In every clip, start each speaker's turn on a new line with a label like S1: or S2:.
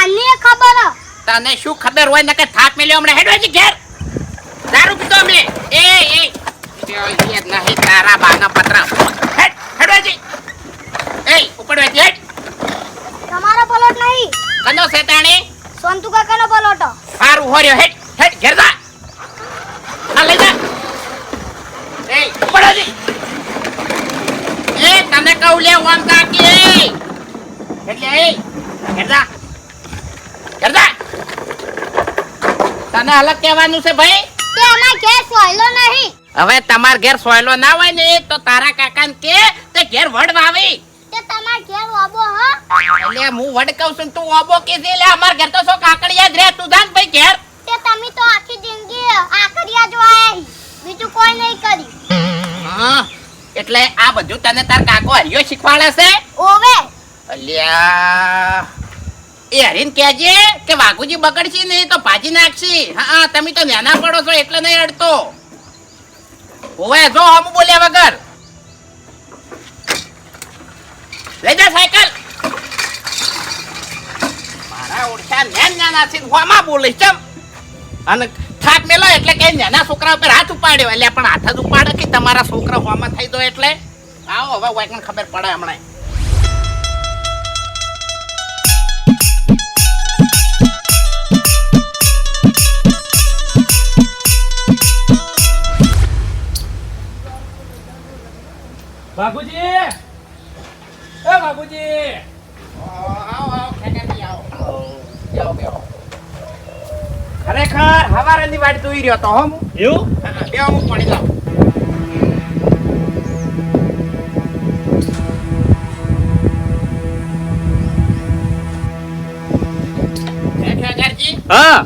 S1: માની ખબર
S2: તને શું ખબર હોય ને કે થાક મેલ્યો હમણાં હેડવાજી ઘેર દારૂ પીતો અમે એ નહીં તારા બાના પતરા હેડવાજી એ ઉપડવાજી હેડ
S1: તમારો પલોટ નહીં
S2: કનો શેતાણી
S1: સોનતુ કાકાનો પલોટ
S2: હારું હોર્યો હેડ હેડ ઘેર જા આ લઈ જા એ ઉપડવાજી એ તને કહું લે ઓમ કાકી એટલે એ ઘેર જા તને અલગ કહેવાનું છે ભાઈ
S1: તે અમાર ઘેર સોયલો નહીં
S2: હવે તમાર ઘેર સોયલો ના હોય ને તો તારા કાકાને કે તે ઘેર વડ વાવી
S1: તે તમાર ઘેર ઓબો હ
S2: એટલે હું વડ કહું છું તું ઓબો કે દે લે અમાર ઘેર તો સો કાકડિયા જ રે તું જાન ભાઈ ઘેર
S1: તે તમે તો આખી જિંદગી આકડિયા જ વાય બીજું કોઈ નહીં કરી
S2: હા એટલે આ બધું તને તાર કાકો હરિયો શીખવાડે છે
S1: ઓવે
S2: અલ્યા એ હરીન કહેજે કે વાઘુજી બગડશી નહીં તો ભાજી નાખશી હા તમે તો નાના પડો છો એટલે નહીં અડતો ઓવે જો હમ બોલ્યા વગર લઈ જા સાયકલ મારા ઓળખા નાના છે હોમાં બોલીશ ચમ અને થાક મેલો એટલે કે નાના છોકરા ઉપર હાથ ઉપાડ્યો એટલે પણ હાથ જ ઉપાડે કે તમારા છોકરા હોમાં થઈ દો એટલે આવો હવે વાયકન ખબર પડે હમણાં
S3: બાબુજી એ બાબુજી
S2: આવો ખેતરથી આવો ખરેખર હવારેની વાટ જોઈ રહ્યો તો હું
S3: એવું
S2: બે હું પડી જાઉં
S3: હા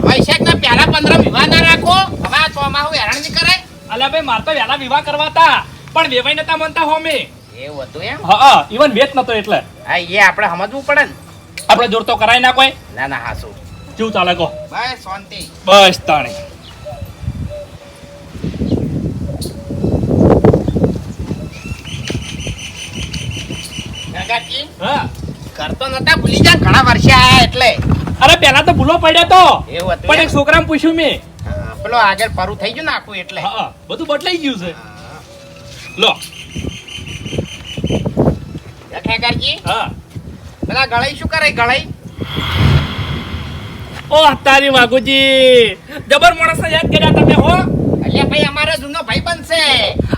S2: વૈશાખના પહેલા 15 વિવાહ ના રાખો હવે આ ચોમાહુ હેરાન નહીં કરાય
S3: અલ્યા ભાઈ માર તો વહેલા વિવાહ કરવા હતા પણ વેવાઈ નતા મનતા હોમે
S2: એવું હતું એમ
S3: હા ઈવન વેચ નતો એટલે
S2: હા એ આપણે સમજવું પડે ને
S3: આપણે જોર તો કરાય ના કોઈ
S2: ના ના હાસુ
S3: કેવું ચાલે કહો
S2: બસ શાંતિ
S3: બસ તાણી
S2: કાકાજી
S3: હા
S2: કરતો નતા ભૂલી જા ઘણા વર્ષે આયા એટલે
S3: અરે પેલા તો ભૂલો પડ્યો તો
S2: એવું હતું
S3: પણ એક છોકરાને પૂછ્યું મેં
S2: પેલો આગળ પરું થઈ ગયું ને આખું એટલે
S3: હા બધું બદલાઈ ગયું છે લો
S2: કાકાજી
S3: હા
S2: પેલા ગળાઈ શું કરે ગળાઈ
S3: ઓ તારી વાઘુજી જબર માણસ યાદ કર્યા તમે હો
S2: અલ્યા ભાઈ અમારો જૂનો ભાઈ બનશે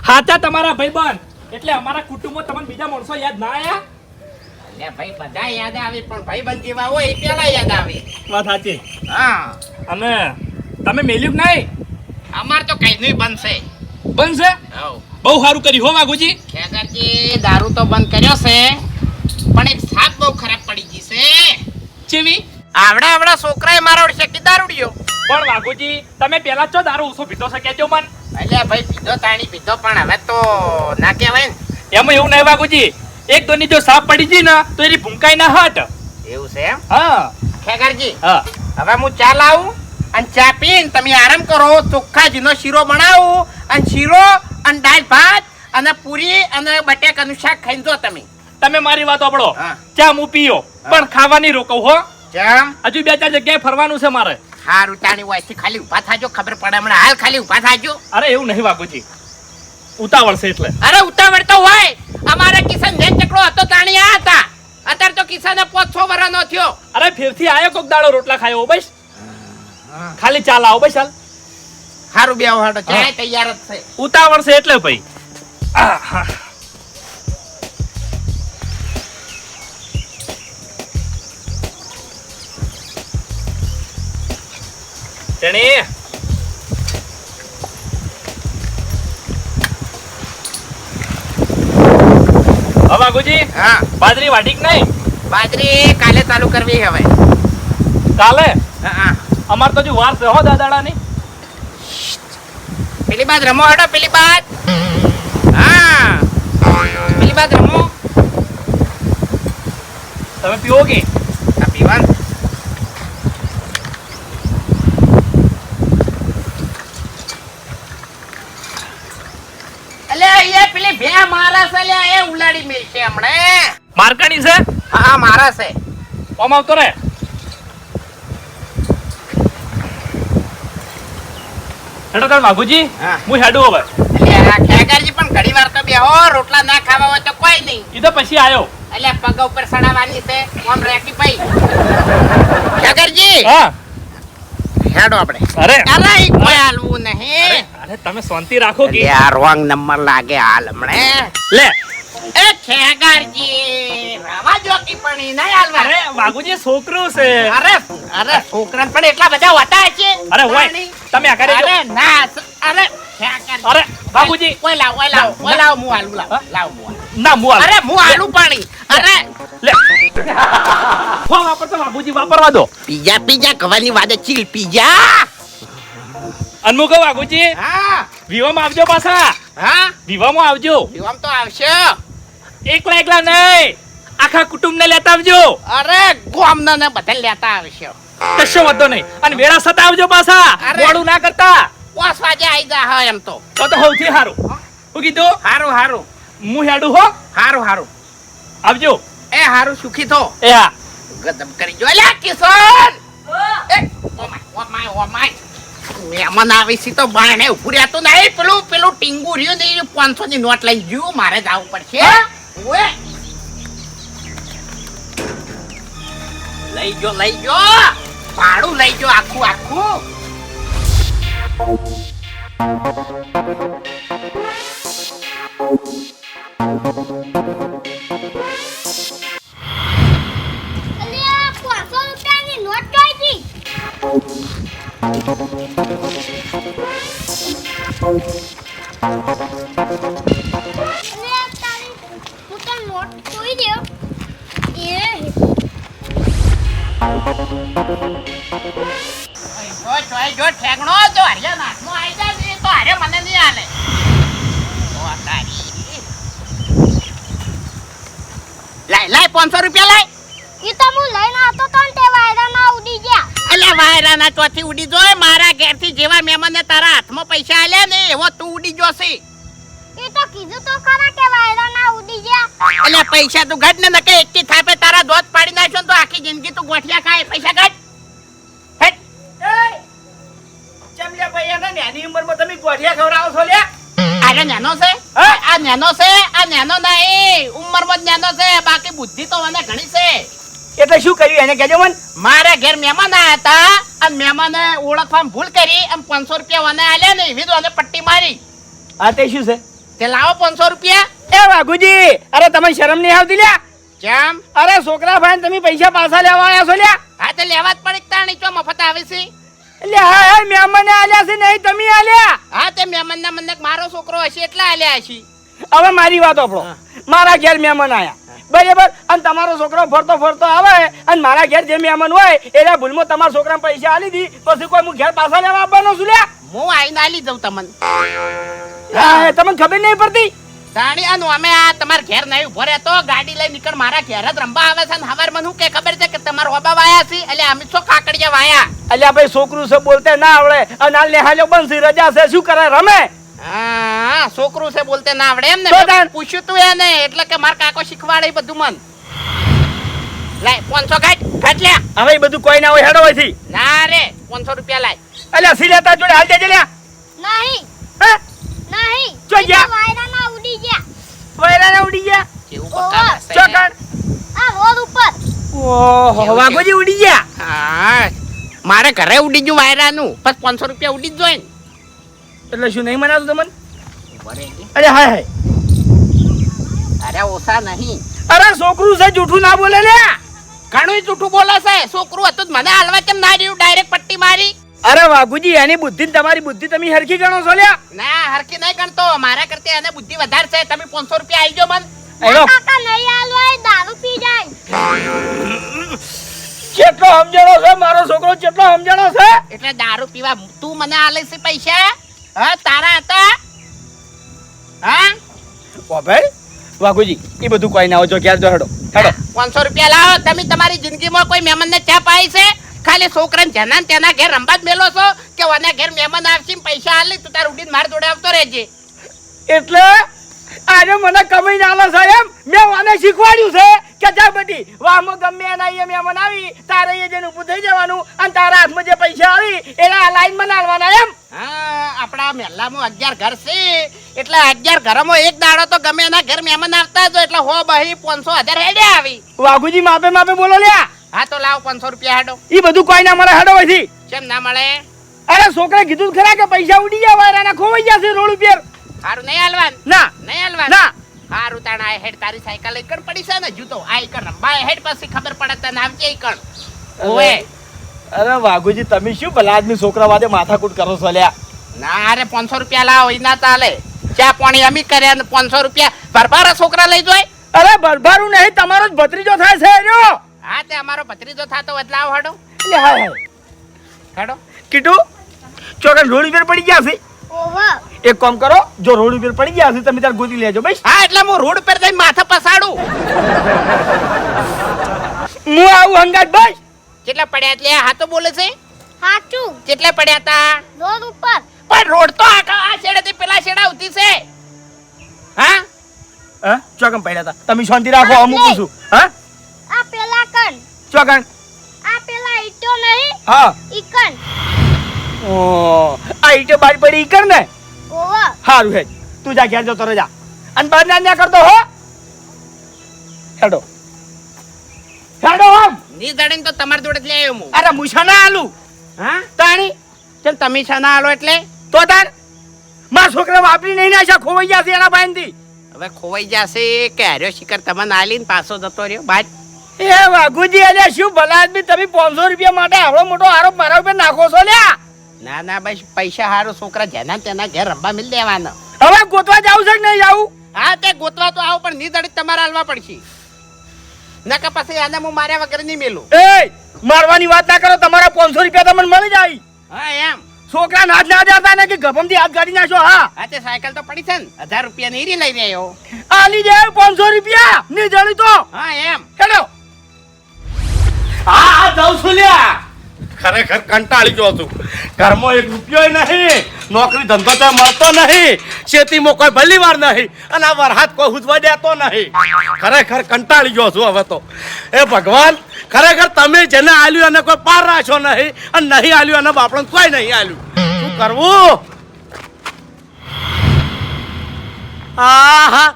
S3: હાચા તમારા ભાઈબંધ એટલે અમારા કુટુંબમાં તમને બીજા માણસો યાદ ના આયા
S2: અલ્યા ભાઈ બધા યાદ આવે પણ ભાઈ બંધ જેવા હોય એ પેલા યાદ આવે
S3: વાત સાચી
S2: હા
S3: અને તમે મેલ્યું કે નહીં
S2: અમાર તો કઈ નહીં બનશે
S3: બનશે
S2: હવ
S3: બહુ સારું કર્યું હો વાઘુજી
S2: ખેગરજી દારૂ તો બંધ કર્યો છે પણ એક સાપ બહુ ખરાબ પડી ગઈ છે
S3: ચેવી
S2: આવડા છોકરાએ મારો શેકી દારૂડિયો
S3: પણ વાઘુજી તમે પેલા ચો દારૂ ઓછો પીધો છે કેજો મન
S2: અલ્યા ભાઈ પીધો તાણી પીધો પણ હવે તો ના કહેવાય ને
S3: એમાં એવું નહીં વાઘુજી એક દોની જો સાપ પડી ગઈ ને તો એની ભૂંકાઈ ના હટ
S2: એવું છે એમ
S3: હા
S2: ખેગરજી
S3: હા
S2: હવે હું ચા લાવું અને ચા પીને તમે આરામ કરો ચોખ્ખાજીનો શીરો બનાવું અને શીરો અને દાળ ભાત અને પૂરી અને બટેકાનું શાક ખાઈને જો તમે
S3: તમે મારી વાત સાંભળો
S2: હા.
S3: ચા હું પીયો પણ ખાવાની રોકવ હો
S2: કેમ
S3: હજુ 2-4 જગ્યાએ ફરવાનું છે મારે
S2: હારું તાણી વાયથી ખાલી ઊભા થાજો ખબર પડે હમણાં હાલ ખાલી ઊભા થાજો
S3: અરે એવું નહીં વાઘુજી ઉતાવળ છે એટલે
S2: અરે ઉતાવળ તો હોય અમારે કિશન જેન ચકડો હતો તાણી આ હતા અત્યારે તો કિશન 5-6 વર્ષનો થયો
S3: અરે ફેરથી આયો કોક દાડો રોટલા ખાયો બસ ખાલી ચાલ આવો બસ ચાલ
S2: હારું બે હાડો ચાય તૈયાર જ છે
S3: ઉતાવળ છે એટલે ભાઈ આહા. તેણી વાઘુજી
S2: હા
S3: બાજરી વાઢી કે નહીં
S2: બાજરી કાલે ચાલુ કરવી હવે
S3: કાલે
S2: હા
S3: અમાર તો જો વાર છે હો દાદાડાની
S2: પેલી બાદ રમો હડો પેલી બાદ હા પેલી બાદ રમો
S3: તમે પીવો કે
S2: આ પીવાન અલે એ પેલી ભે મારા છે લે એ ઉલાડી મિલશે હમણે
S3: મારકાની છે
S2: હા મારા છે
S3: ઓમ આવતો રે હેડો તાર વાઘુજી
S2: હા.
S3: હું હેડું હવે
S2: એટલે આ ખેગારજી પણ ઘણી વાર તો બેહો, રોટલા ના ખાવા હોય તો કોઈ નહીં.
S3: એ તો પછી આવ્યો
S2: એટલે પગ ઉપર સડાવવાની છે ઓમ રેકી પઈ. ખેગારજી
S3: હા
S2: હેડો આપણે.
S3: અરે
S2: અરે ઈ કોઈ હાલવું નહીં.
S3: અરે તમે શાંતિ રાખો કે
S2: આ રોંગ નંબર લાગે હાલ હમણે.
S3: લે
S2: એ ખેગારજી રવા જો કી પણ ઈ નહીં હાલવા.
S3: અરે વાઘુજી છોકરું છે
S2: અરે છોકરાને પણ એટલા બધા હોતા છે.
S3: અરે હોય તમે આ કરે
S2: અરે ના અરે ખેગારજી.
S3: અરે બાપુજી
S2: ઓય લાવ હું હાલું લાવ હું હાલું.
S3: ના મુઆ
S2: અરે હું હાલું પાણી. અરે
S3: લે હો વાપરતો બાપુજી વાપરવા દો
S2: પીઝા કવાની વાદે ચીલ પીઝા.
S3: અનમુકો વાઘુજી
S2: હા
S3: વિવામાં આવજો પાછા
S2: હા
S3: વિવામાં આવજો
S2: આમ તો આવશે.
S3: એકલા નહીં આખા કુટુંબને લેતા આવજો
S2: અરે ગોમના ને બધા લેતા આવશે.
S3: કશો વાંધો નહીં અને વેળા સતા આવજો પાછા
S2: અરે.
S3: મોડું ના કરતા
S2: 5 વાગે આવી જા હા એમ તો.
S3: તો સૌથી સારું હું કીધું
S2: હારું
S3: હું હેડું હો
S2: હારું
S3: આવજો
S2: એ હારું સુખી થો.
S3: એ હા
S2: ગદમ કરી જો લે કિશન. એ ઓ માય મહેમાન આવી છે તો બાણે ઉભું રહેતું નહીં. પેલું ટીંગુ રહ્યું ને 500 ની નોટ લઈ ગયું. મારે જવું પડશે. ઓએ લઈ જો ભાડું લઈ જો આખું.
S1: અલ્યા 500 રૂપિયાની નોટ જોઈતી. અલ્યા તારી હું તો નોટ જોઈ દઉં.
S2: જો ઠેકણો તો હરિયા નાખનો આવી જાય ને તો હરે મને નહીં હાલે. ઓ તારી લાય 500 રૂપિયા લાય.
S1: ઈ તો હું લઈને આવતો તો ને તે વાયરાના ઉડી ગયા.
S2: અલ્યા વાયરાના ચોથી ઉડી જોય. મારા ઘેરથી જેવા મહેમાનને તારા હાથમાં પૈસા આલ્યા ને એવો તું ઉડી જોશે.
S1: ઈ તો કીધું તો ખરા કે વાયરાના ઉડી ગયા.
S2: અલ્યા પૈસા તું ઘટ ને નકે એકથી થાપે તારા દોત પાડી નાખ્યો ને તો આખી જિંદગી તું ગોઠિયા ખાય. પૈસા ઘટ.
S3: ચમલિયા ભાઈ એને નાની ઉંમરમાં તમે ગોઠિયા ખવડાવો છો લ્યા
S2: આ નેનો છે. આ નેનો નહીં. ઉંમરમાં જ નેનો છે. બાકી બુદ્ધિ તો મને ઘણી છે.
S3: એટલે શું કર્યું એને કહેજો મન
S2: મારા ઘેર મહેમાન આયા હતા અને મહેમાને ઓળખવામાં ભૂલ કરી અને 500 રૂપિયા મને આલ્યા ને એવી તો પટ્ટી મારી.
S3: આ તે શું છે
S2: તે લાવો 500 રૂપિયા.
S3: એ વાઘુજી અરે તમને શરમ નહીં આવતી લ્યા
S2: કેમ?
S3: અરે છોકરા ભાઈ તમે પૈસા પાછા લેવા આવ્યા છો લ્યા
S2: હા તે લેવા જ પડે તાણી ચો મફત આવે છે.
S3: એટલે હા મહેમાને આલ્યા છે નહીં તમે આલ્યા
S2: હા તે મહેમાનના મને મારો છોકરો હશે એટલા આલ્યા હશે.
S3: હવે મારી વાત સાંભળો મારા ઘેર મહેમાન આયા બરાબર અને તમારો છોકરો ફરતો આવે અને મારા ઘેર જે મહેમાન હોય એના ભૂલમાં તમારા છોકરાને પૈસા આલી દી પછી કોઈ હું ઘેર પાછા લેવા આવવાનો છું લ્યા
S2: હું આઈને આલી દઉં તમને.
S3: તમને ખબર નહીં પડતી
S2: તાણી અન અમે આ તમાર ઘેર નહીં ઉભો રહેતો ગાડી લઈ નીકળ મારા ઘેર જ રંબા આવે છે ને હવાર મને હું કે ખબર છે કે તમારો ઓબા વાયા છે એટલે અમે છો કાકડિયા વાયા.
S3: અલ્યા ભાઈ છોકરું છે બોલતે ના આવડે અને હાલ નેહાલ્યો બંસી રજા છે શું કરે રમે
S2: હા છોકરું છે બોલતે ના આવડે એમ
S3: તો
S2: ને
S3: તાણ.
S2: પૂછ્યું તું એને એટલે કે માર કાકો શીખવાડે બધું મન. લાય 500 ઘટ લે.
S3: હવે એ બધું કોઈ ના હોય હેડો હોયથી
S2: ના રે 500 રૂપિયા લાય.
S3: અલ્યા સિલેતા જોડે હાલ દેજે લ્યા
S1: નહીં
S3: હે
S1: નહીં
S3: ચો
S1: ઈ તો
S3: ગયા?
S1: વાયરાના ઉડી ગયા.
S3: વૈરાને ઉડી ગયા
S2: કેવું
S1: ઓહો.
S2: બકાલા છે.
S3: ચોકડ
S1: આ રોડ ઉપર.
S3: ઓહો વાઘોજી ઉડી ગયા
S2: હા મારે ઘરે ઉડી ગયું વાયરાનું બસ 500 રૂપિયા ઉડી જ જોઈ ને.
S3: એટલે શું નહીં મનાતું તમને અરે હાય હાય
S2: અરે ઓછા નહીં.
S3: અરે છોકરું છે જૂઠું ના બોલે લ્યા
S2: ઘણું જૂઠું બોલે છે. છોકરું હતું જ મને હાલવા કેમ ના રહ્યું ડાયરેક્ટ પટ્ટી મારી.
S3: અરે વાઘુજી એની બુદ્ધિ ને તમારી બુદ્ધિ તમે હરખી ગણો છો લ્યા
S2: ના હરખી નહીં ગણતો. મારા કરતા એને બુદ્ધિ વધારે છે. તમે 500 રૂપિયા આલજો મન.
S3: એનો
S1: કાકા નહીં આલવાય દારૂ પી જાય.
S3: કેટલો સમજણો છે મારો છોકરો કેટલો સમજણો છે
S2: એટલે દારૂ પીવા તું મને આલે છે પૈસા? હા તારા હતા? હા
S3: ઓ ભાઈ વાઘુજી એ બધું કોઈ ના હોય જો ક્યારે જો હેડો હેડો
S2: 500 રૂપિયા લાવો. તમે તમારી જિંદગીમાં કોઈ મહેમાનને ચા પાઈ છે? ખાલી છોકરાને જેના તેના ઘેર રંબા જ મેલો છો કે ઓના ઘેર મહેમાન આવશે ને પૈસા આલે તું તાર ઉડીને માર જોડે આવતો રહેજે.
S3: એટલે આજે મને કમાઈને આલો છે એમ મેં આને શીખવાડ્યું છે કે જા બધી વાહમાં ગમે એના એ મહેમાન આવી તારે એ જઈને ઊભું થઈ જવાનું અને તારા હાથમાં જે પૈસા આવી એના લાઈનમાં નાલવાના એમ
S2: હા આપણા મહેલામાં 11 ઘર છે એટલે 11 ઘરમાં એક દાડો તો ગમે એના ઘર મહેમાન આવતા જ હોય એટલે હો બહી 500 1000 હેડે આવી
S3: વાઘુજી માપે માપે બોલો લ્યા
S2: હા તો લાવ 500 રૂપિયા હેડો
S3: ઈ બધું કોઈ ના મળે હેડો વહીથી
S2: કેમ ના મળે
S3: અરે છોકરા કીધું ખરા કે પૈસા ઉડી ગયા વાયરાના ખોવાઈ જશે રોડ ઉપર
S2: હારું નહીં હાલવાન
S3: ના
S2: નહીં હાલવાન
S3: ના
S2: હારું તાણા હેડ તારી સાયકલ એકણ પડી છે ને જૂતો આ એકણ રંબા હેડ પછી ખબર પડે તને આવજે એકણ ઓએ
S3: અરે વાઘુજી તમે શું ભલા આદમી છોકરા વાદે માથાકૂટ કરો છો લ્યા
S2: ના અરે 500 રૂપિયા લાવો ઈ ના ચાલે ચા પાણી અમી કર્યા ને 500 રૂપિયા ભરભારા છોકરા લઈ જોય
S3: અરે ભરભારું નહીં તમારો જ ભત્રીજો થાય છે એનો
S2: હા તે અમારો ભત્રીજો થાતો બદલાવ હેડો
S3: એટલે હાય હાય
S2: હેડો
S3: કીટુ ચોકન રોડ ઉપર પડી ગયા છે
S1: ઓવર
S3: એક કામ કરો જો રોડ ઉપર પડી ગયા છે તમે તાર ગોતી લેજો બસ
S2: હા એટલે હું રોડ પર જઈને માથા પસાડું
S3: હું આવું હંગાત બસ
S2: કેટલા પડ્યા એટલે હા તો બોલે છે
S1: સાચું
S2: કેટલા પડ્યા તા
S1: રોડ ઉપર
S2: પણ રોડ તો આ છેડેથી પેલા છેડા ઉતી છે હા
S3: હા ચોકન પડ્યા હતા તમે શાંતિ રાખો અમુક છું હા
S1: આ પેલા કણ
S3: ચોકન
S1: આ પેલા ઈટો નહીં
S3: હા
S1: ઈકણ
S3: ઓ આ ઈટે બાર પડી કર ને
S1: ઓવર
S3: હારું હે તું જા ઘેર જતો રહેજા અને બાર ના કરતો હો હેડો હેડો આમ
S2: ની દડીને તો તમારી જોડે જ લઈ આવ્યો હું
S3: અરે મુછા ના આલુ
S2: હા
S3: તાણી
S2: ચલ તમે છાના આલો એટલે
S3: તો તાર મારા છોકરા વાપરી નહીં નાખ્યા ખોવાઈ ગયા છે એના બાંધી
S2: હવે ખોવાઈ જશે કે હાર્યો શિખર તમને આલીને પાછો જતો રહ્યો બાદ
S3: એ વાઘુજી અલ્યા શું ભલા આદમી તમે 500 રૂપિયા માટે આવડો મોટો આરોપ મારા ઉપર નાખો છો લ્યા
S2: ના ના બસ પૈસા હારો છોકરા જેના તેના ઘેર રંબા મિલ દેવાનો
S3: હવે ગોતવા જાવ છે કે નહીં જાવું
S2: હા તે ગોતવા તો આવો પણ ની દડી તમારે હાલવા પડશે નકા પછી આને હું માર્યા વગર નહીં મેલું
S3: એ મારવાની વાત ના કરો તમારા 500 રૂપિયા તમને મળી જાય
S2: હા એમ
S3: છોકરા નાચ ના દેતા ને કે ગભમથી હાથ ગાડી નાખો હા
S2: હા તે સાયકલ તો પડી છે ને 1000 રૂપિયા ની લઈ રહ્યો
S3: આલી દે 500 રૂપિયા ની જણી તો
S2: હા એમ
S3: હેડો
S4: હા જાઉં છું લ્યા ખરેખર કંટાળી ગયો છું ઘરમાં એક રૂપિયો નહીં નોકરી ધંધો તો મળતો નહીં ખેતીમાં કોઈ ભલી વાર નહીં અને આ વરસાદ કોઈ ઉજવા દેતો નહીં ખરેખર કંટાળી ગયો છું હવે તો એ ભગવાન ખરેખર તમે જેને આલ્યું એને કોઈ પાર રાખ્યો નહીં અને નહીં આલ્યું એને બાપડને કોઈ નહીં આલ્યું શું કરવું હા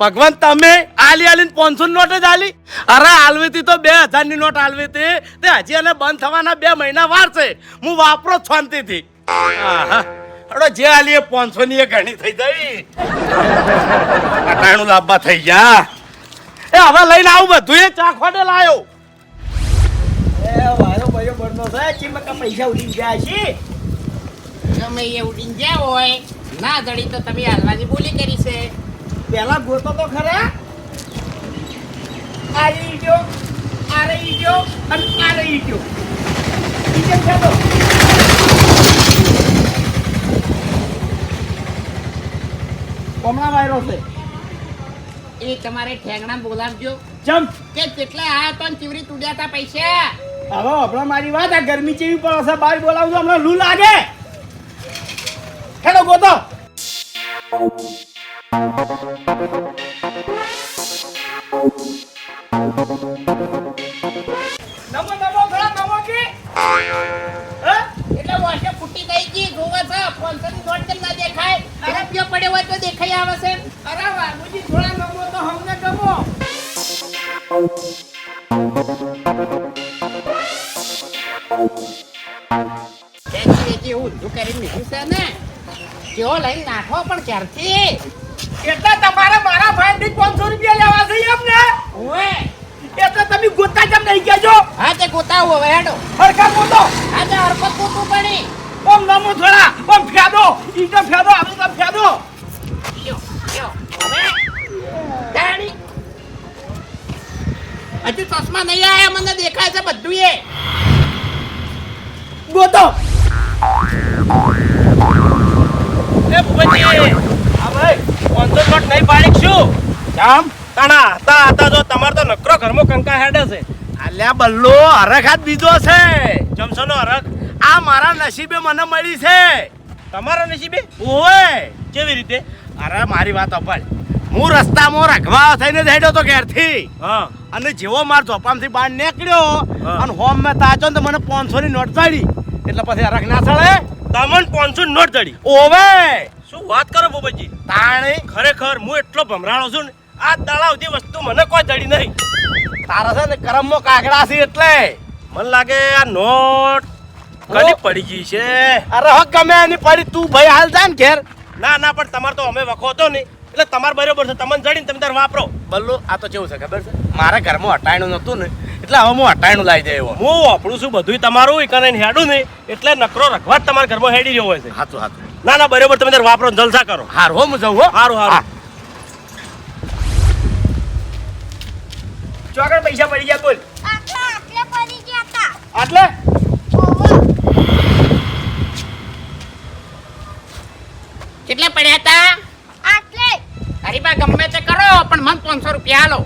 S4: ભગવાન તમે આલીને 500 નોટ જ આલી અરે આલવીતી તો 2000 ની નોટ આલવીતી તે હજી એને બંધ થવાના 2 મહિના વાર છે હું વાપરો જ શાંતિથી અડો જે આલી 500 ની એ ઘણી થઈ ગઈ અટાણું લાંબા થઈ ગયા એ હવે લઈને આવું બધું એ ચાખવાડે લાયો
S3: એ વાયો ભાઈઓ બરનો છે ચીમકા પૈસા ઉડી ગયા છે
S2: તમે એ ઉડીને ગયા હોય ના દડી તો તમે હાલવાની બોલી કરી છે
S3: પેલા ગોતો તો ખરા આ રહી ગયો અને આ રહી ગયો ઈ કેમ થતો કોમળા વાયરો છે
S2: એ તમારે ઠેંગણા બોલાવજો
S3: જમ
S2: કે કેટલા આયા તો ને ચીવરી તૂટ્યા તા પૈસા
S3: હવે હમણાં મારી વાત આ ગરમી ચેવી પડે છે બહાર બોલાવજો હમણાં લૂ લાગે હેડો ગોતો નમો થોડા નમો કે
S2: એટલે વાશે ફૂટી ગઈ જી જોવા છે 500 ની નોટ કેમ ના દેખાય રૂપિયો પડ્યો હોય તો દેખાઈ આવે છે
S3: અરે વાઘુજી થોડા નમો તો હમને ગમો
S2: જે ઊંધું કરીને લીધું છે ને જેવો લઈને નાખો પણ ક્યારથી
S3: એટલે તમારે મારા ભાઈથી 500 રૂપિયા લેવા છે એમ ને
S2: ઓએ
S3: એટલે તમે ગોતા કેમ નહીં કહેજો
S2: હા તે ગોતાવો હવે હેડો
S3: હરખા ગોતો
S2: હા તે હરકત ગોતું પડી
S3: ઓમ નમો થોડા ઓમ ફેદો ઈ તો ફેદો આપણે તો ફેદો
S2: યો હવે દાણી હજુ ચશ્મા નહીં આયા મને દેખાય છે બધું એ
S3: ગોતો
S4: એ ભુવનજી હા ભાઈ 500 નોટ નહીં પાડી શું જામ તાણા હતા જો તમાર તો નકરો ઘરમાં કંકા હેડે છે આલ્યા બલ્લો હરખ હાથ બીજો છે જમશોનો હરખ આ મારા નસીબે મને મળી છે તમારા નસીબે ઓય કેવી રીતે અરે મારી વાત અપાડ હું રસ્તામાં રખવા થઈને જ હેડ્યો તો ઘેરથી
S5: હા
S4: અને જેવો માર ઝોપામાંથી બહાર નીકળ્યો
S5: હા.
S4: અને હોમ મેં તાચો ને તો મને 500 ની નોટ ચડી એટલે પછી રખ ના ચડે
S5: તમને 500 નોટ ચડી
S4: ઓવે
S5: શું વાત કરો ભૂપતજી
S4: તાણી
S5: ખરેખર હું એટલો ભમરાળો છું ને આ તળાવથી વસ્તુ મને કોઈ ચડી નહીં
S4: તારા છે ને કરમમાં કાગડા છે એટલે
S5: મને લાગે આ નોટ કદી પડી ગઈ છે
S4: અરે હક ગમે એની પડી તું ભાઈ હાલ જા ને ઘેર
S5: ના ના પણ તમારે તો અમે વખો હતો ને એટલે તમારે બરોબર છે તમને જડીને તમે તાર વાપરો
S4: બલ્લુ આ તો કેવું છે ખબર છે મારા ઘરમાં હટાયણું નતું ને એટલે હવે હું હટાયણું લાવી દે એવો
S5: હું વાપરું છું બધુંય તમારું ઈ કરીને હેડું ને એટલે નકરો રખવા જ તમારા ઘરમાં હેડી રહ્યો હોય છે
S4: હાચું હાચું
S5: ના ના બરોબર તમે તાર વાપરો ને જલસા કરો
S4: હાર હો હું જઉં હો
S5: હારું હારું
S3: ચોકડ પૈસા પડી ગયા બોલ
S1: આટલે પડી ગયા તા
S3: આટલે
S1: ઓહો
S2: કેટલે પડ્યા તા
S1: આટલે
S2: હરીબા ગમે તે કરો પણ મને 500 રૂપિયા આલો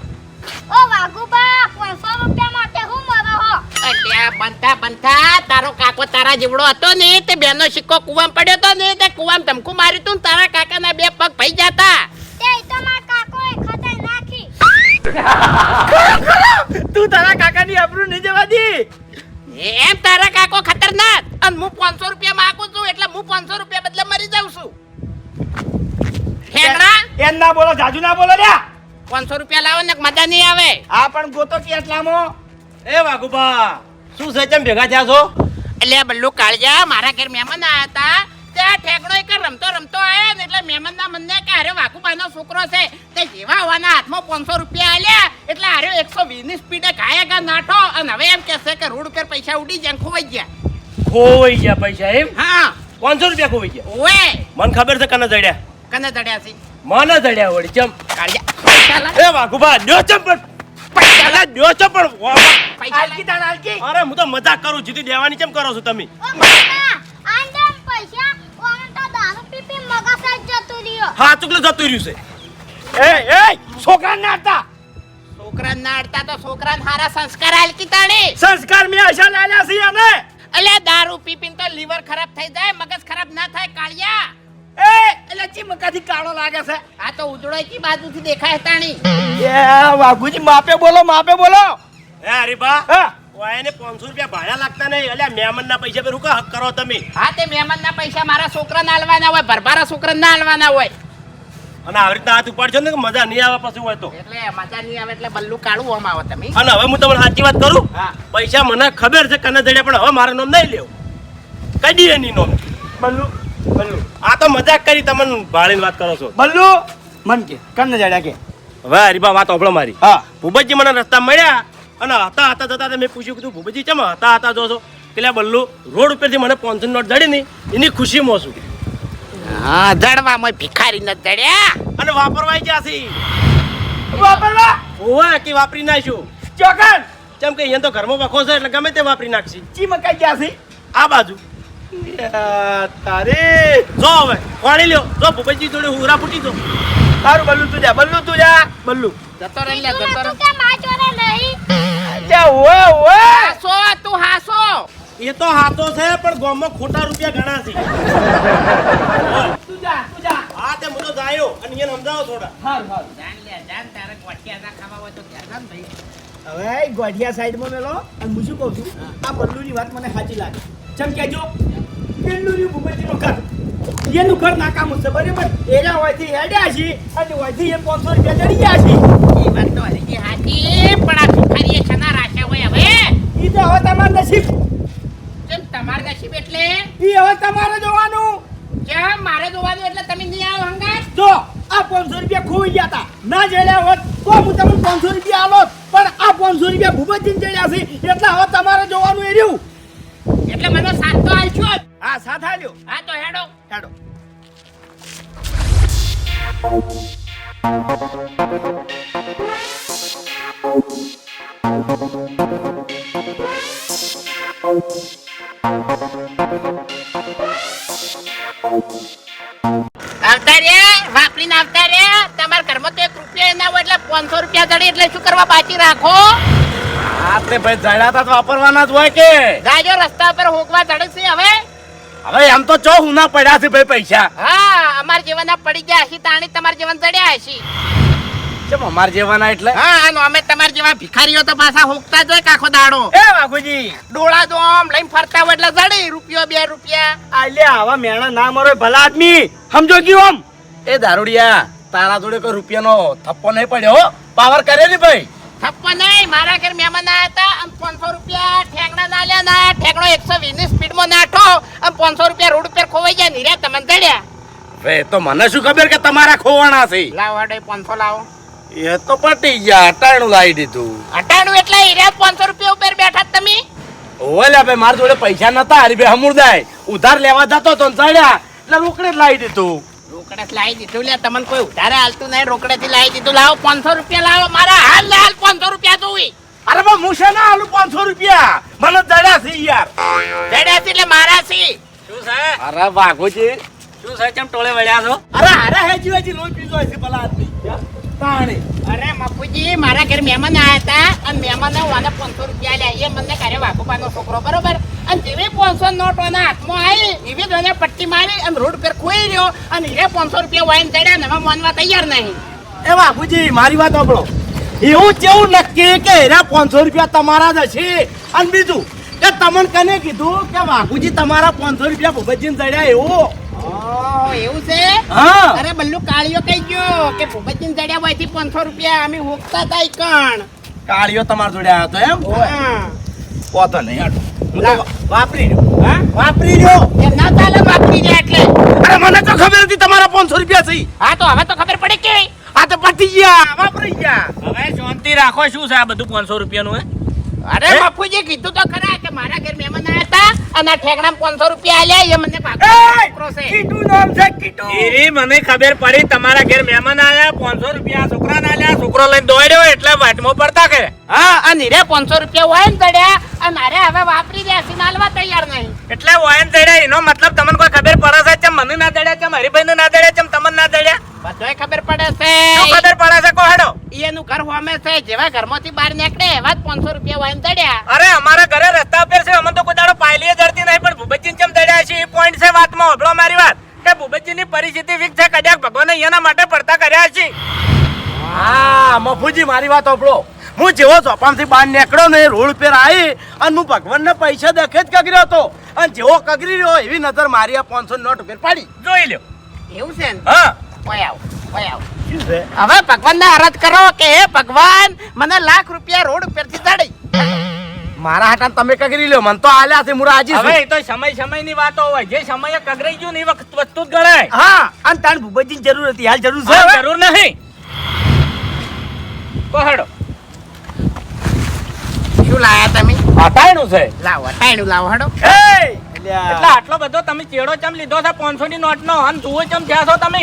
S1: ઓ વાઘુબા 500 રૂપિયા માટે હું મરો હો
S2: અલ્યા બનતા બનતા તારો કાકો તારા જેવડો હતો ને તે બેનો સિક્કો કુવામાં પડ્યો તો ને તે કુવામાં ધમકું માર્યું તું ને તારા કાકાના બે પગ ભઈ જતા
S1: તે તો માર કાકોએ ખતાઈ નાખી
S3: તું તારા કાકાની આબરૂ નહીં જવા દી
S2: એમ તારા કાકો ખતરનાક અને હું 500 રૂપિયા માંગુ છું એટલે હું 500 રૂપિયા બદલે મરી જાઉં છું ઠેકડા
S3: એમ ના બોલો જાજુ ના બોલો લ્યા
S2: 500 રૂપિયા લાવો ને મજા નહીં આવે
S3: આ પણ ગોતો કે એટલામાં
S5: એ વાઘુબા શું છે કેમ ભેગા થયા છો
S2: એટલે બલ્લુ કાળજા મારા ઘેર મહેમાન આયા હતા ત્યાં ઠેકડો એક રમતો રમતો આયા ને એટલે મહેમાનના મનને કે અરે વાઘુબાનો છોકરો છે તે જેવા હોવાના હાથમાં 500 રૂપિયા આલ્યા એટલે અરે 120 ની સ્પીડે ગાયા નાઠો અને હવે એમ કહેશે કે રોડ ઉપર પૈસા ઉડી ગયા ને ખોવાઈ ગયા
S5: ખોવાઈ ગયા પૈસા એમ
S2: હા
S5: 500 રૂપિયા ખોવાઈ ગયા
S2: ઓએ
S5: મને ખબર છે કને જડ્યા
S2: કને ચડ્યા છે
S5: મને જડ્યા વળી ચમ
S2: કાળજા પૈસા લાવ
S5: એ વાઘુબા લ્યો ચમ પણ પૈસા લા લ્યો ચમ પણ
S2: પૈસા
S3: આલકી તાણ આલકી
S5: અરે હું તો મજાક કરું જીતી દેવાની કેમ કરો છો તમે
S1: ઓ કાકા આંડમ પૈસા ઓને તો દારૂ પી પી મગજ જ જતું રહ્યો
S5: હા ચુકલે જતું રહ્યું છે
S3: એ છોકરાને ના હતા
S2: છોકરાને ના અડતા તો છોકરાને હારા સંસ્કાર આલકી તાણે
S3: સંસ્કાર મેં આશા લાલ્યા છે અને
S2: એટલે દારૂ પીપીને તો લીવર ખરાબ થઈ જાય મગજ ખરાબ ના થાય કાળિયા
S3: એટલે ચીમકાથી કાળો લાગે છે
S2: આ તો ઉજળોયથી બાજુથી દેખાય તાણી
S3: એ વાઘુજી માપે બોલો
S5: હે હરીબા
S3: હા
S5: ઓયાને 500 રૂપિયા ભાડા લાગતા નહીં એટલે મહેમાનના પૈસા પર રૂકા હક કરો તમે
S2: હા તે મહેમાનના પૈસા મારા છોકરાને આલવાના હોય ભરભારા છોકરાને ના આલવાના હોય
S5: અને આવી રીતે હાથ ઉપાડશો ને કે મજા નહીં આવે પછી હોય તો
S2: એટલે મજા નહીં આવે એટલે બલ્લુ કાળું આમ આવો તમે
S5: અને હવે હું તમને સાચી વાત કરું
S3: હા.
S5: પૈસા મને ખબર છે કને જડ્યા પણ હવે મારું નામ નહીં લેવું કઈ દી એની નામ
S3: બલ્લુ
S5: આ તો મજાક કરી તમને ભાળીને વાત કરો છો
S3: બલ્લુ મન કે કન્ને જાડ્યા કે
S5: હવે હરીબા વાત ઓપડો મારી
S3: હા
S5: ભૂપતજી મને રસ્તા મળ્યા અને હતા જતા મેં પૂછ્યું કીધું ભૂપતજી ચમ હતા જો છો એટલે બલ્લુ રોડ ઉપરથી મને 500 નોટ જડી નહીં એની ખુશીમાં છું
S2: હા જડવામાં ભિખારી ન જડ્યા
S5: અને વાપરવાય જ્યાં છે
S3: વાપરવા
S5: ઓવા કે વાપરી નાખ્યું
S3: ચોકન
S5: જેમ કે અહીંયા તો ઘરમાં વખો છે એટલે ગમે તે વાપરી નાખશી
S3: ચીમકાઈ ગયા છે
S5: આ બાજુ
S3: તારે
S5: જો હવે પાણી લ્યો જો ભૂપતજી જોડે હુરા ફૂટી જો
S3: તારું બલ્લુ તું જા બલ્લુ
S2: જતો રહી લે
S1: તું
S2: જતો
S1: તું કે માર જોડે નહીં
S3: ત્યાં ઓએ
S2: હાસો તું હાસો
S5: એ તો હાથો છે પણ ગામમાં ખોટા રૂપિયા ઘણા છે
S3: તું જા
S5: હા તે હું તો જાયો અને એને સમજાવો થોડા
S3: હાર
S2: જાન લે જાન તારે ગોઠિયા ના ખાવા હોય તો ધ્યાન ભાઈ
S3: હવે ગોઢિયા સાઈડમાં મેલો અને હું શું કહું છું આ બલ્લુની વાત મને સાચી લાગે ચમ કેજો પેલું ભૂપતિનું ઘર એનું ઘર નાકામ છે બરાબર એના હોયથી હેડ્યા છે અને હોયથી એ 500 રૂપિયા ચડી ગયા છે
S2: એ વાત તો હરીજી હાચી પણ આ ભિખારીએ છના રાખ્યા હોય હવે
S3: ઈ તો હવે તમારું નસીબ
S2: કેમ તમાર નસીબ એટલે
S3: ઈ હવે તમારે જોવાનું
S2: કેમ મારે જોવાનું એટલે તમે નહીં આવો હંગાત
S3: જો આ 500 રૂપિયા ખોઈ ગયા હતા ના જડ્યા હોત તો હું તમને 500 રૂપિયા આલોત પણ આ 500 રૂપિયા ભૂપતજીને જડ્યા છે એટલે હવે તમારે જોવાનું એ રહ્યું
S2: એટલે મને સાથ તો આલશો જ.
S3: હા સાથ આલ્યો
S2: હા તો હેડો
S3: હેડો
S2: આવતા રહ્યા વાપરીને આવતા રહ્યા તમારા ઘરમાં તો 1 રૂપિયા ના હોય એટલે 500 રૂપિયા જડે એટલે શું કરવા બાકી રાખો
S4: આપણે ભાઈ જડ્યા તા તો વાપરવાના જ હોય કે
S2: જાજો રસ્તા પર હોકવા ચડે છે હવે
S4: હવે એમ તો ચો હુના પડ્યા છે ભાઈ પૈસા
S2: હા અમાર જીવનના પડી ગયા હશે તાણી તમાર જીવન ચડ્યા હશે
S4: ચમ અમાર જેવાના એટલે
S2: હા અને અમે તમારા જેવા ભિખારીઓ તો પાછા હોકતા જ હોય કાખો દાડો
S3: એ વાઘુજી
S2: ડોળા તો આમ લઈને ફરતા હોય એટલે જડી રૂપિયો 2 રૂપિયા
S3: આલ્યા આવા મેણા ના મરો ભલા આદમી સમજો ગયો આમ
S4: એ દારૂડિયા તારા જોડે કોઈ રૂપિયાનો થપ્પો નહીં પડ્યો હો પાવર કરે ને ભાઈ
S2: થપ્પો નહીં મારા ઘર મહેમાન આયા હતા અને 500 રૂપિયા ઠેકડા ના લ્યા ના ઠેકડો 120 ની સ્પીડમાં નાઠો અને 500 રૂપિયા રોડ ઉપર ખોવાઈ ગયા નીરે તમને દડ્યા
S4: હવે તો મને શું ખબર કે તમારા ખોવાણા છે
S2: લાવો હડે 500 લાવો
S4: એ તો પટી ગયા અટાણું લાવી દીધું
S2: અટાણું એટલે હીરે 500 રૂપિયા ઉપર બેઠા જ તમે
S4: ઓલે ભાઈ મારા જોડે પૈસા નતા હરી ભાઈ હમુરદાય ઉધાર લેવા જતો તો ને ચડ્યા એટલે રોકડે જ લાવી દીધું
S2: રોકડે લાવી દીધું લે તમને કોઈ ઉધારે હાલતું નહીં રોકડે થી લાવી દીધું લાવો 500 રૂપિયા લાવો મારા હાલ 500 રૂપિયા જોઈ
S4: અરે બા મુશે ના આલુ 500 રૂપિયા મને દડ્યા છે યાર
S2: જડ્યા છે એટલે મારા છે
S5: શું છે
S4: અરે વાઘોજી
S5: શું છે ચમ ટોળે વળ્યા છો
S4: અરે હેજી હેજી લોહી પીધો હશે ભલા આદમી તાણી
S2: અરે મફુજી મારા ઘરે મહેમાન આયા હતા અને મહેમાને વાને 500 રૂપિયા લ્યા એ મને ઘરે વાઘોબાનો છોકરો બરોબર અને જેવી 500 નોટ ઓના હાથમાં આવી એવી જ એને પટ્ટી મારી અને રોડ પર ખોઈ રહ્યો અને એ 500 રૂપિયા વાઈન ચડ્યા ને હવે માનવા તૈયાર નહીં
S4: એ બાપુજી મારી વાત સાંભળો એવું કેવું નક્કી કે એના 500 રૂપિયા તમારા જ હશે અને બીજું કે તમને કને કીધું કે બાપુજી તમારા 500 રૂપિયા ભૂપતજીને ચડ્યા એવું
S2: ઓહ એવું છે
S4: હા
S2: અરે બલ્લુ કાળિયો કહી ગયો કે ભૂપતજીને ચડ્યા હોય 500 રૂપિયા અમે હોકતા હતા ઈ કણ
S4: કાળિયો તમારા જોડે આવ્યો તો એમ
S2: હા.
S4: પોતો નહીં હાડો હું તો વાપરી રહ્યો
S2: હા?
S4: વાપરી રહ્યો
S2: એ ના ચાલે વાપરી જાય એટલે
S4: અરે મને તો ખબર હતી તમારા 500 રૂપિયા છે
S2: હા તો હવે તો ખબર પડી કે
S4: આ તો પતી ગયા વાપરી ગયા
S5: હવે શાંતિ રાખો શું છે આ બધું 500 રૂપિયાનું હે
S2: અરે બાપુજી કીધું તો ખરા કે મારા ઘર મહેમાન આયા હતા અને આ ઠેકડા 500 રૂપિયા આલ્યા એ મને છોકરો છે
S3: કીટુ નામ છે કીટુ
S5: એવી મને ખબર પડી તમારા ઘેર મહેમાન આયા 500 રૂપિયા છોકરાને આલ્યા છોકરો લઈને દોડ્યો એટલે વાટમાં પડતા કરે
S2: હા અને રે 500 રૂપિયા હોય ને તડ્યા અને મારે હવે વાપરી દે છે નાલવા તૈયાર નહીં
S5: એટલે વાયન દડ્યા એનો મતલબ તમને કોઈ ખબર પડે છે ચમ મને ના દડ્યા ચમ હરીભાઈ ના દડ્યા ચમ તમને ના દડ્યા
S2: બધોય ખબર પડે છે
S5: શું ખબર પડે છે કોહડો
S2: એનું ઘર હોમે છે જેવા ઘરમાંથી બહાર નીકળે એવા જ 500 રૂપિયા વાઈન તડ્યા
S5: અરે અમારા ઘરે રસ્તા ઉપર છે અમને તો કોઈ દાડો પાયલીએ જડતી નહીં પણ ભૂપતજી ચમ દડ્યા છે એ પોઈન્ટ છે વાતમાં હોભળો મારી વાત કે ભૂપતજીની પરિસ્થિતિ વીક છે કદાચ ભગવાને એના માટે પડતા કર્યા છે
S4: હા મફુજી મારી વાત સાંભળો હું જેવો ચોપામથી બહાર નીકળ્યો ને રોડ પર આવી અને હું ભગવાનને પૈસા દેખે જ કગર્યો હતો અને જેવો કગરી રહ્યો એવી નજર મારી આ 500 નોટ ઉપર પાડી
S5: જોઈ લ્યો
S2: એવું છે ને
S5: હા
S2: ઓય આવ ઓય આવ
S4: શું છે
S2: હવે ભગવાનને અરજ કરો કે હે ભગવાન મને લાખ રૂપિયા રોડ ઉપરથી દડી
S4: મારા હાટા તમે કગરી લ્યો મને તો આલ્યા છે હું રાજી
S5: હવે
S4: છું
S5: એ તો સમયની વાતો હોય જે સમયે કગરાઈ ગયું ને એ વખત વસ્તુ જ ગણાય
S3: હા અને તાણ ભૂપતજીની જરૂર હતી હાલ જરૂર છે
S5: હા,
S3: હવે?
S5: જરૂર નહીં કોહડો
S2: શું લાયા તમે
S4: હટાયણું છે
S2: લાવો ટાઈનું લાવો હડો
S5: એટલે આટલો બધો તમે ચેડો ચમ લીધો છે 500 ની નોટ નો અને જુઓ ચમ થયા છો તમે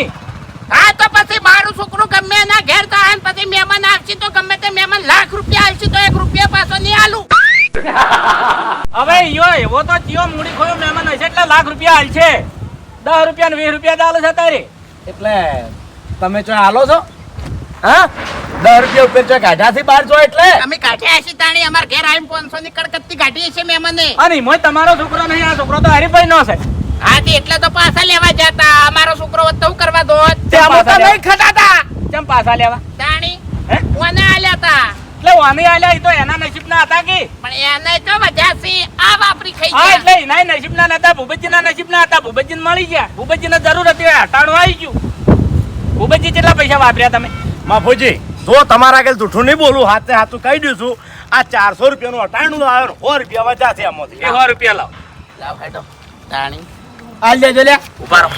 S2: હા તો પછી મારું છોકરું ગમે એના ઘેર તો આવે ને પછી મહેમાન આવશે તો ગમે તે મહેમાન લાખ રૂપિયા આવશે તો 1 રૂપિયા પાછો નહીં આલું
S5: હવે યો એવો તો ચિયો મૂડી ખોયો મહેમાન હશે એટલે લાખ રૂપિયા હાલ છે 10 રૂપિયા ને 20 રૂપિયા ચાલે છે તારે
S4: એટલે તમે જો હાલો છો હા 10 રૂપિયા ઉપર જો ગાઢાથી બહાર જો એટલે
S2: અમે કાઢ્યા હશે તાણી અમાર ઘેર આવીને 500 ની કડકત્તી કાઢી હશે મહેમાને
S5: અને મોય તમારો છોકરો નહીં આ છોકરો તો હરીભાઈ નો છે
S2: હા તે એટલે તો પાછા લેવા જતા અમારો છોકરો હોત તો હું કરવા દોત
S3: તેમાં તો નહીં ખટાતા
S5: ચમ પાછા લેવા
S2: તાણી
S5: હે?
S2: કોને આલ્યા તા
S5: એટલે વાની આલ્યા એ તો એના નસીબના હતા કે
S2: પણ એને તો વજાસી આ વાપરી ખાઈ
S5: હા
S2: ગયા
S5: એટલે એના નસીબના નતા ભૂપતજીના નસીબના હતા ભૂપતજીને મળી ગયા ભૂપતજીને જરૂર હતી હટાણું આવી ગયું ભૂપતજી કેટલા પૈસા વાપર્યા તમે
S4: મફુજી જો તમારા આગળ જૂઠું નહીં બોલું હાથે હાથું કહી દઉં છું આ 400 રૂપિયાનું અટાણું આવ્યો 100 રૂપિયા વધ્યા છે આમાંથી
S5: 100 રૂપિયા લાવ
S2: લાવ હેડો તાણી
S3: હાલ લેજો લે
S5: ઉભા રહો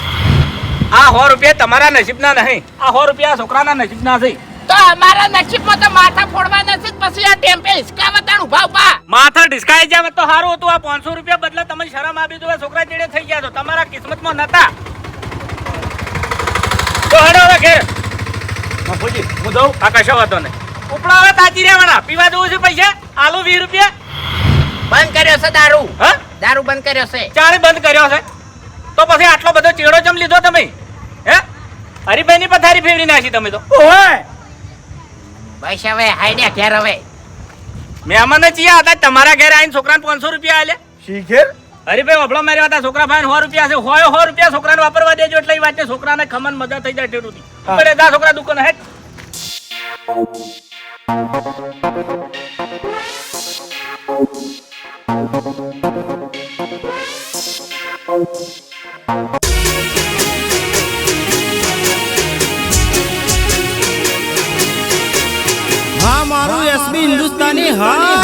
S5: આ 100 રૂપિયા તમારા નસીબના નહીં આ 100 રૂપિયા છોકરાના નસીબના છે
S2: તો અમારા નસીબમાં તો માથા ફોડવા નથી પછી આ ટેમ્પે હિસકાવા તાણ ઉભા ઉભા
S5: માથા ઢીસકાઈ જાય તો સારું હતું આ 500 રૂપિયા બદલે તમે શરમ આપી દો છોકરા ચેડે થઈ ગયા તો તમારા કિસ્મતમાં નતા તો હેડો હવે ઘેર
S4: મફુજી હું દઉં
S5: આ કશો વાતો નહીં ઉપડા હવે તાજી રહેવાના પીવા દઉં છે પૈસા આલુ 20 રૂપિયા
S2: બંધ કર્યો છે દારૂ
S5: હા
S2: દારૂ બંધ કર્યો છે
S5: ચારે બંધ કર્યો છે તો પછી આટલો બધો ચેડો જમ લીધો તમે હે હરીભાઈ ની પથારી ફેરવી નાખી તમે તો
S3: ઓય
S2: બસ હવે હાઈડ્યા ઘેર હવે
S5: મહેમાન ચિયા હતા તમારા ઘરે આવીને છોકરાને 500 રૂપિયા આલે
S3: શીખેર
S5: હરીભાઈ વભળો મારી વાત છોકરા ભાઈ 100 રૂપિયા છે હોય 100 રૂપિયા છોકરાને વાપરવા દેજો એટલે એ વાત છોકરાને ખમન મજા થઈ જાય ટેડુથી પડે દા છોકરા દુકાન હેઠ
S6: હા મારું એસબી હિન્દુસ્તાની હા